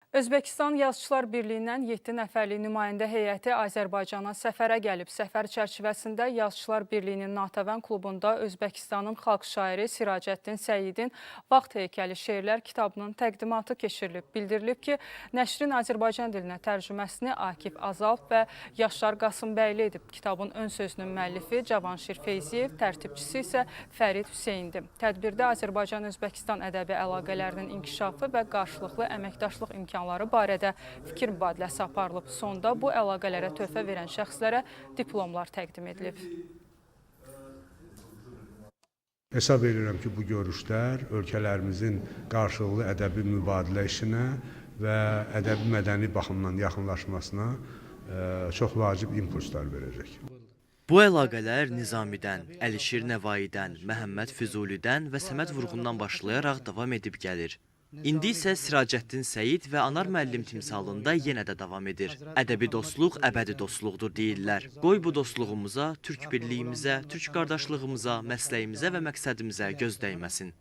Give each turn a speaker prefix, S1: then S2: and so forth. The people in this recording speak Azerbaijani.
S1: Özbəkistan Yazıçılar Birliyindən 7 nəfərlik nümayəndə heyəti Azərbaycana səfərə gəlib. Səfər çərçivəsində Yazıçılar Birliyinin Natəvən klubunda Özbəkistanın xalq şairi Siracəddin Səyidin Vaxt heykəli şeirlər kitabının təqdimatı keçirilib. Bildirilib ki, nəşrin Azərbaycan dilinə tərcüməsini Akif Azalp və Yaşar Qasımbəyli edib. Kitabın ön sözünün müəllifi Cavanşir Feyziyev, tərtibçisi isə Fərid Hüseyndir. Tədbirdə Azərbaycan-Özbəkistan ədəbi əlaqələrinin inkişafı və qarşılıqlı əməkdaşlıq imkanları barədə fikir mübadiləsi aparılıb. Sonda bu əlaqələrə töhfə verən şəxslərə diplomlar təqdim edilib.
S2: Hesab edirəm ki, bu görüşlər ölkələrimizin qarşılıqlı ədəbi mübadilə işinə və ədəbi mədəni baxımdan yaxınlaşmasına çox vacib impulslar verəcək.
S3: Bu əlaqələr Nizamidən, Əlişir Nəvaidən, Məhəmməd Füzulidən və Səməd Vurğundan başlayaraq davam edib gəlir. İndi isə Siracəddin Səyid və Anar müəllim timsalında yenə də davam edir. Ədəbi dostluq əbədi dostluqdur deyirlər. Qoy bu dostluğumuza, türk birliyimizə, türk qardaşlığımıza, məsləyimizə və məqsədimizə göz dəyməsin.